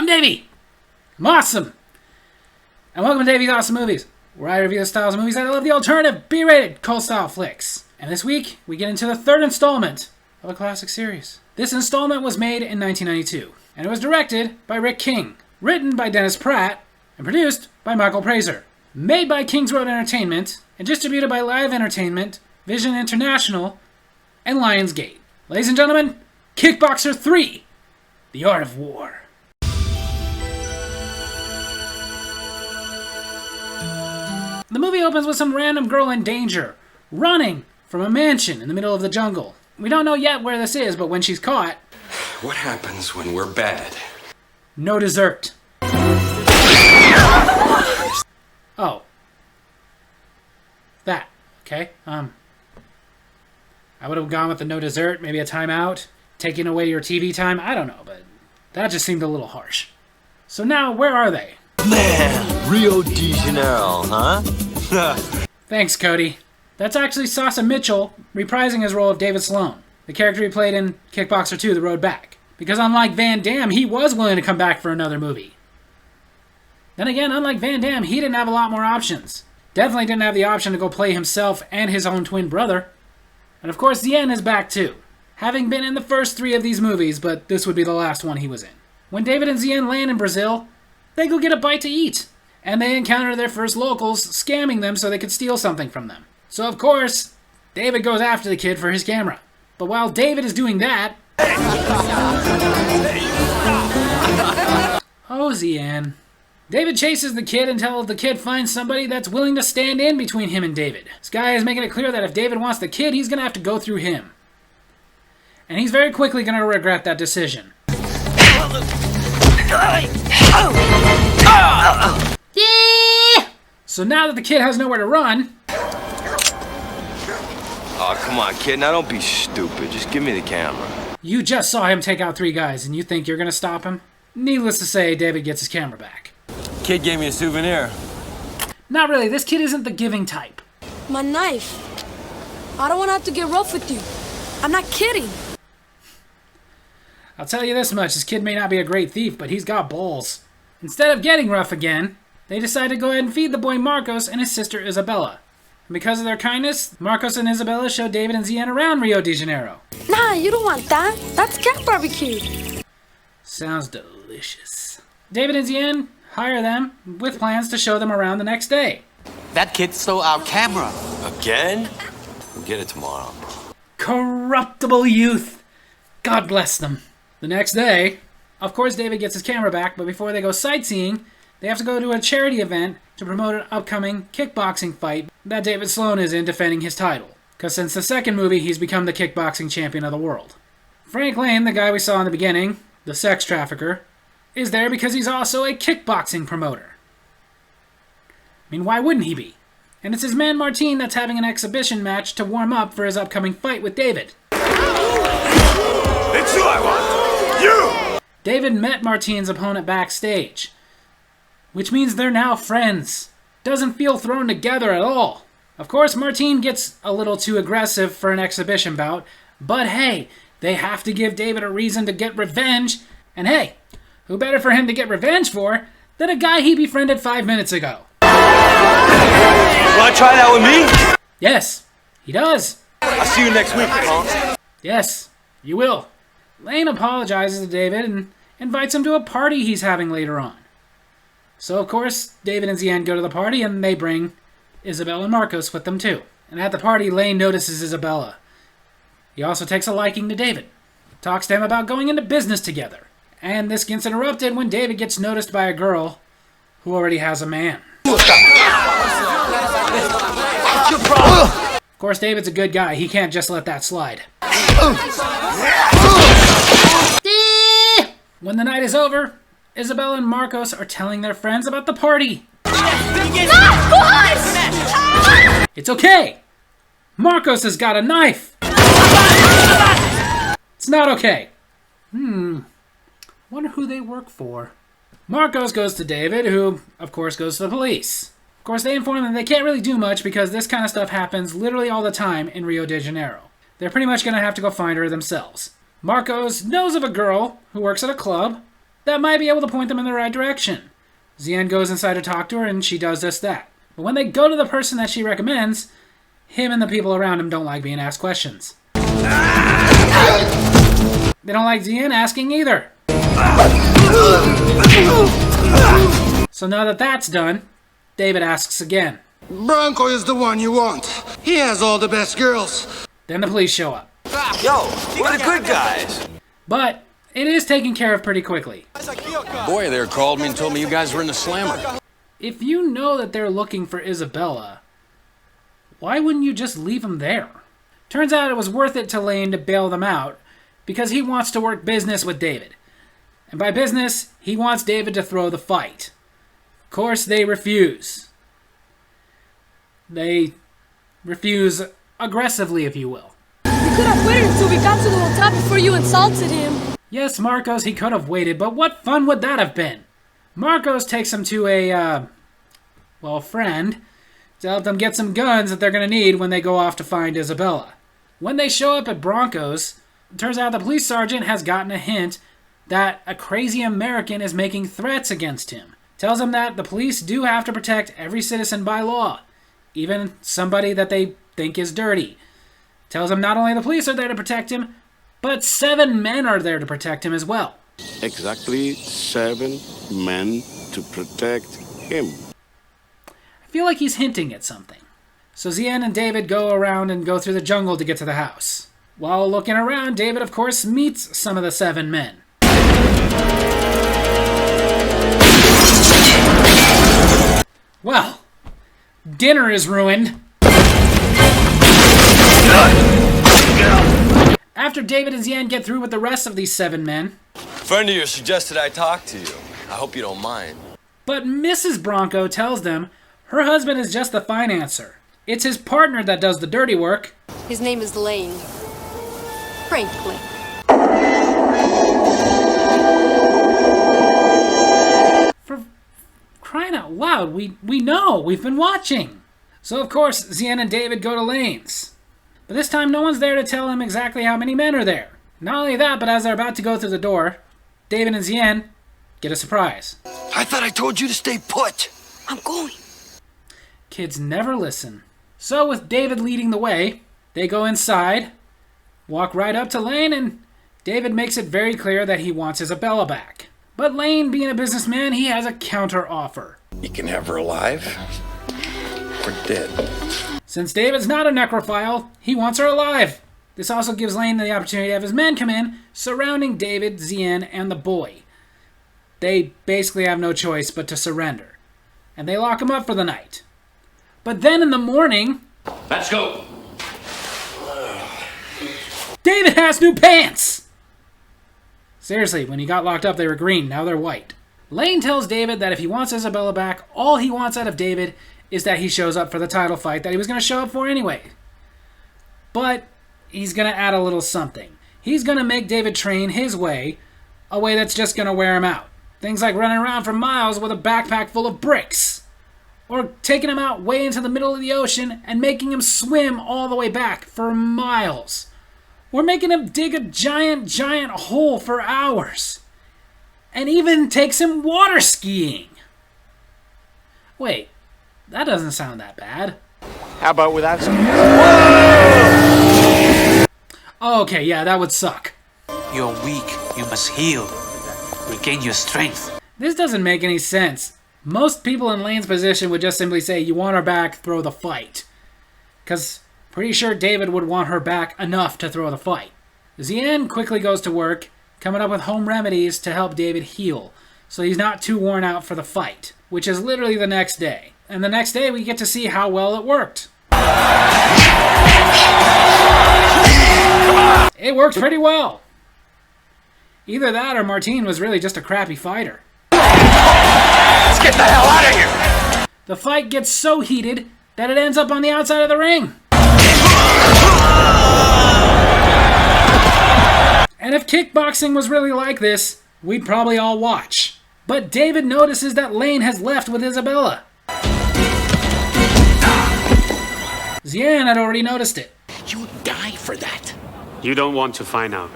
I'm Davy. I'm awesome. And welcome to Davy's Awesome Movies, where I review the styles of movies that I love, the alternative, B-rated, cult-style flicks. And this week, we get into the third installment of a classic series. This installment was made in 1992, and it was directed by Rick King, written by Dennis Pratt, and produced by Michael Prazer. Made by Kings Road Entertainment, and distributed by Live Entertainment, Vision International, and Lionsgate. Ladies and gentlemen, Kickboxer 3, The Art of War. The movie opens with some random girl in danger, running from a mansion in the middle of the jungle. We don't know yet where this is, but when she's caught... What happens when we're bad? No dessert. Oh. That. Okay. I would have gone with the no dessert, maybe a timeout, taking away your TV time. I don't know, but that just seemed a little harsh. So now, where are they? Man, Rio de Janeiro, huh? Thanks, Cody. That's actually Sasa Mitchell reprising his role of David Sloan, the character he played in Kickboxer 2, The Road Back. Because unlike Van Damme, he was willing to come back for another movie. Then again, unlike Van Damme, he didn't have a lot more options. Definitely didn't have the option to go play himself and his own twin brother. And of course, Zien is back too, having been in the first 3 of these movies, but this would be the last one he was in. When David and Zien land in Brazil, they go get a bite to eat, and they encounter their first locals scamming them so they could steal something from them. So of course, David goes after the kid for his camera. But while David is doing that... Oh, Zien. David chases the kid until the kid finds somebody that's willing to stand in between him and David. This guy is making it clear that if David wants the kid, he's going to have to go through him. And he's very quickly going to regret that decision. So now that the kid has nowhere to run... Oh, come on, kid. Now don't be stupid. Just give me the camera. You just saw him take out 3 guys, and you think you're going to stop him? Needless to say, David gets his camera back. Kid gave me a souvenir. Not really. This kid isn't the giving type. My knife. I don't want to have to get rough with you. I'm not kidding. I'll tell you this much. This kid may not be a great thief, but he's got balls. Instead of getting rough again, they decide to go ahead and feed the boy Marcos and his sister Isabella. And because of their kindness, Marcos and Isabella show David and Zien around Rio de Janeiro. Nah, you don't want that. That's cat barbecue. Sounds delicious. David and Zien hire them with plans to show them around the next day. That kid stole our camera. Again? We'll get it tomorrow. Corruptible youth. God bless them. The next day, of course David gets his camera back, but before they go sightseeing, they have to go to a charity event to promote an upcoming kickboxing fight that David Sloan is in defending his title. Because since the second movie, he's become the kickboxing champion of the world. Frank Lane, the guy we saw in the beginning, the sex trafficker, is there because he's also a kickboxing promoter. I mean, why wouldn't he be? And it's his man Martin that's having an exhibition match to warm up for his upcoming fight with David. It's who I want! You! David met Martin's opponent backstage, which means they're now friends. Doesn't feel thrown together at all. Of course, Martin gets a little too aggressive for an exhibition bout, but hey, they have to give David a reason to get revenge, and hey, who better for him to get revenge for than a guy he befriended 5 minutes ago? Wanna try that with me? Yes, he does. I'll see you next week, punk. Yes, you will. Lane apologizes to David and invites him to a party he's having later on. So, of course, David and Zien go to the party, and they bring Isabella and Marcos with them, too. And at the party, Lane notices Isabella. He also takes a liking to David. Talks to him about going into business together. And this gets interrupted when David gets noticed by a girl who already has a man. What's your problem? Of course, David's a good guy. He can't just let that slide. When the night is over, Isabella and Marcos are telling their friends about the party. It's okay. Marcos has got a knife. It's not okay. Wonder who they work for. Marcos goes to David, who, of course, goes to the police. Of course, they inform them they can't really do much because this kind of stuff happens literally all the time in Rio de Janeiro. They're pretty much going to have to go find her themselves. Marcos knows of a girl who works at a club that might be able to point them in the right direction. Zien goes inside to talk to her, and she does just that. But when they go to the person that she recommends, him and the people around him don't like being asked questions. They don't like Zien asking either. So now that that's done, David asks again. Bronco is the one you want. He has all the best girls. Then the police show up. Yo, we're the good guys. But it is taken care of pretty quickly. Boy there called me and told me you guys were in the slammer. If you know that they're looking for Isabella, why wouldn't you just leave them there? Turns out it was worth it to Lane to bail them out because he wants to work business with David. And by business, he wants David to throw the fight. Of course, they refuse. They refuse aggressively, if you will. We could have waited until we got to the hotel before you insulted him. Yes, Marcos, he could have waited, but what fun would that have been? Marcos takes him to a, friend to help them get some guns that they're going to need when they go off to find Isabella. When they show up at Bronco's, it turns out the police sergeant has gotten a hint that a crazy American is making threats against him. Tells him that the police do have to protect every citizen by law, even somebody that they think is dirty. Tells him not only the police are there to protect him, but 7 men are there to protect him as well. Exactly 7 men to protect him. I feel like he's hinting at something. So Zien and David go around and go through the jungle to get to the house. While looking around, David, of course, meets some of the 7 men. Well, dinner is ruined. After David and Zien get through with the rest of these 7 men, A friend of yours suggested I talk to you. I hope you don't mind. but Mrs. Bronco tells them her husband is just the financer. It's his partner that does the dirty work. His name is Lane. Franklin. For crying out loud, we know, we've been watching. So of course, Zien and David go to Lane's. But this time no one's there to tell him exactly how many men are there. Not only that, but as they're about to go through the door, David and Zien get a surprise. I thought I told you to stay put. I'm going. Kids never listen. So with David leading the way, they go inside, walk right up to Lane, and David makes it very clear that he wants Isabella back. But Lane, being a businessman, he has a counter offer. You can have her alive or dead. Since David's not a necrophile, he wants her alive. This also gives Lane the opportunity to have his men come in, surrounding David, Zien, and the boy. They basically have no choice but to surrender. And they lock him up for the night. But then in the morning... Let's go! David has new pants! Seriously, when he got locked up, they were green. Now they're white. Lane tells David that if he wants Isabella back, all he wants out of David is that he shows up for the title fight that he was going to show up for anyway. But he's going to add a little something. He's going to make David train his way, a way that's just going to wear him out. Things like running around for miles with a backpack full of bricks. Or taking him out way into the middle of the ocean and making him swim all the way back for miles. Or making him dig a giant hole for hours. And even takes him water skiing. Wait, that doesn't sound that bad. How about without some? Okay, yeah, that would suck. You're weak. You must heal. Regain your strength. This doesn't make any sense. Most people in Lane's position would just simply say, you want her back, throw the fight. Because pretty sure David would want her back enough to throw the fight. Zien quickly goes to work, coming up with home remedies to help David heal, so he's not too worn out for the fight, which is literally the next day. And the next day we get to see how well it worked. It worked pretty well. Either that or Martine was really just a crappy fighter. Let's get the hell out of here! The fight gets so heated that it ends up on the outside of the ring. And if kickboxing was really like this, we'd probably all watch. But David notices that Lane has left with Isabella. Zien had already noticed it. You die for that. You don't want to find out.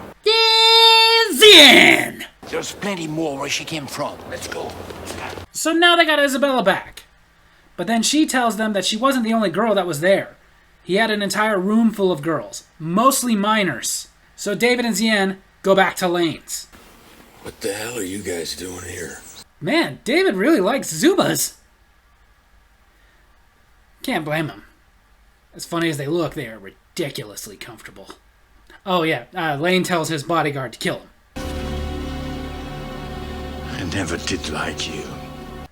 Zien! There's plenty more where she came from. Let's go. So now they got Isabella back. But then she tells them that she wasn't the only girl that was there. He had an entire room full of girls, mostly minors. So David and Zien go back to Lane's. What the hell are you guys doing here? Man, David really likes Zubas. Can't blame him. As funny as they look, they are ridiculously comfortable. Oh yeah, Lane tells his bodyguard to kill him. I never did like you.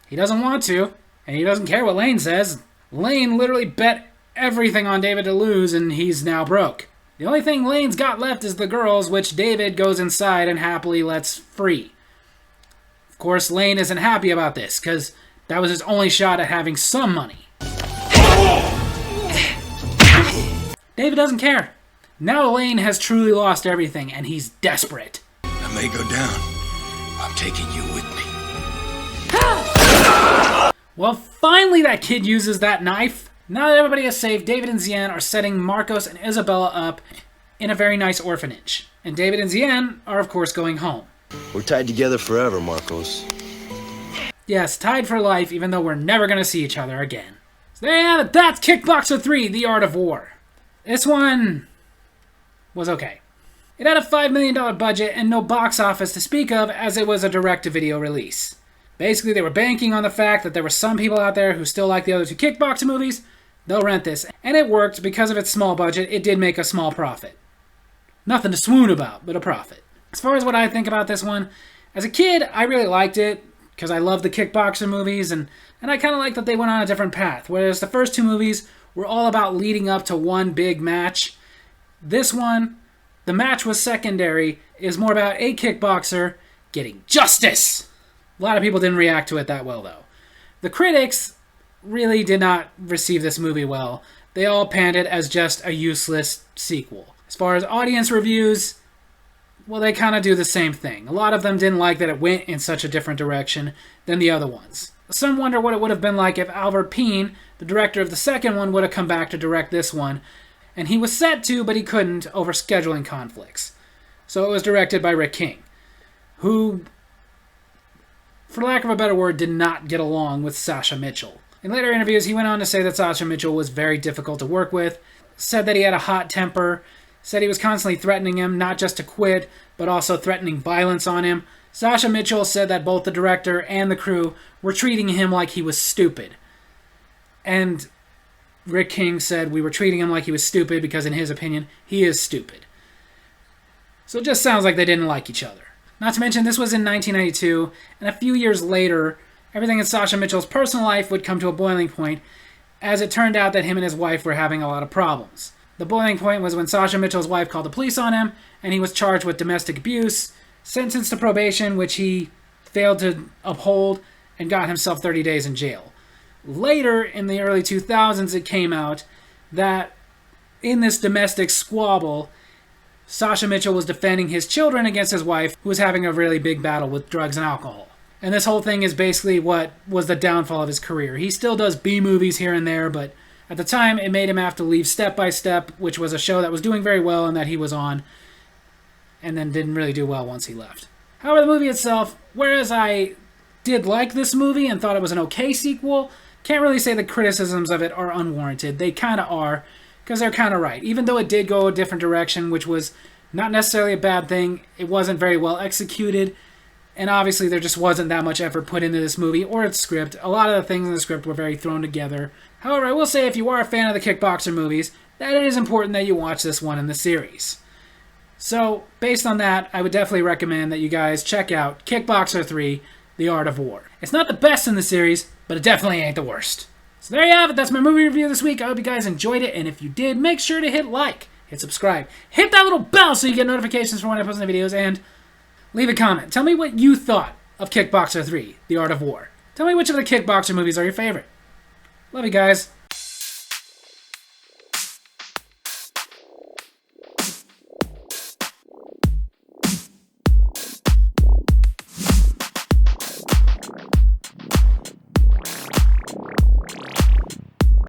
He doesn't want to, and he doesn't care what Lane says. Lane literally bet everything on David to lose, and he's now broke. The only thing Lane's got left is the girls, which David goes inside and happily lets free. Of course, Lane isn't happy about this, because that was his only shot at having some money. David doesn't care. Now Lane has truly lost everything, and he's desperate. I may go down. I'm taking you with me. Well, finally that kid uses that knife. Now that everybody is safe, David and Zien are setting Marcos and Isabella up in a very nice orphanage. And David and Zien are, of course, going home. We're tied together forever, Marcos. Yes, tied for life, even though we're never going to see each other again. So there you have it. That's Kickboxer 3, The Art of War. This one was okay. It had a $5 million budget and no box office to speak of, as it was a direct-to-video release. Basically, they were banking on the fact that there were some people out there who still like the other two Kickboxer movies. They'll rent this. And it worked. Because of its small budget, it did make a small profit. Nothing to swoon about, but a profit. As far as what I think about this one, as a kid, I really liked it because I loved the Kickboxer movies, and I kind of liked that they went on a different path. Whereas the first two movies were all about leading up to one big match. This one, the match was secondary, is more about a kickboxer getting justice. A lot of people didn't react to it that well, though. The critics really did not receive this movie well. They all panned it as just a useless sequel. As far as audience reviews, well, they kind of do the same thing. A lot of them didn't like that it went in such a different direction than the other ones. Some wonder what it would have been like if Albert Peen, the director of the second one, would have come back to direct this one. And he was set to, but he couldn't over scheduling conflicts. So it was directed by Rick King, who, for lack of a better word, did not get along with Sasha Mitchell. In later interviews, he went on to say that Sasha Mitchell was very difficult to work with, said that he had a hot temper, said he was constantly threatening him, not just to quit, but also threatening violence on him. Sasha Mitchell said that both the director and the crew were treating him like he was stupid. And Rick King said we were treating him like he was stupid because, in his opinion, he is stupid. So it just sounds like they didn't like each other. Not to mention, this was in 1992, and a few years later, everything in Sasha Mitchell's personal life would come to a boiling point, as it turned out that him and his wife were having a lot of problems. The boiling point was when Sasha Mitchell's wife called the police on him, and he was charged with domestic abuse, sentenced to probation, which he failed to uphold, and got himself 30 days in jail. Later, in the early 2000s, it came out that in this domestic squabble, Sasha Mitchell was defending his children against his wife, who was having a really big battle with drugs and alcohol. And this whole thing is basically what was the downfall of his career. He still does B-movies here and there, but at the time, it made him have to leave Step by Step, which was a show that was doing very well and that he was on, and then didn't really do well once he left. However, the movie itself, whereas I did like this movie and thought it was an okay sequel, can't really say the criticisms of it are unwarranted. They kind of are, because they're kind of right. Even though it did go a different direction, which was not necessarily a bad thing, it wasn't very well executed, and obviously there just wasn't that much effort put into this movie or its script. A lot of the things in the script were very thrown together. However, I will say if you are a fan of the Kickboxer movies, that it is important that you watch this one in the series. So, based on that, I would definitely recommend that you guys check out Kickboxer 3, The Art of War. It's not the best in the series, but it definitely ain't the worst. So there you have it. That's my movie review this week. I hope you guys enjoyed it, and if you did, make sure to hit like, hit subscribe, hit that little bell so you get notifications for when I post new videos, and leave a comment. Tell me what you thought of Kickboxer 3, The Art of War. Tell me which of the Kickboxer movies are your favorite. Love you guys.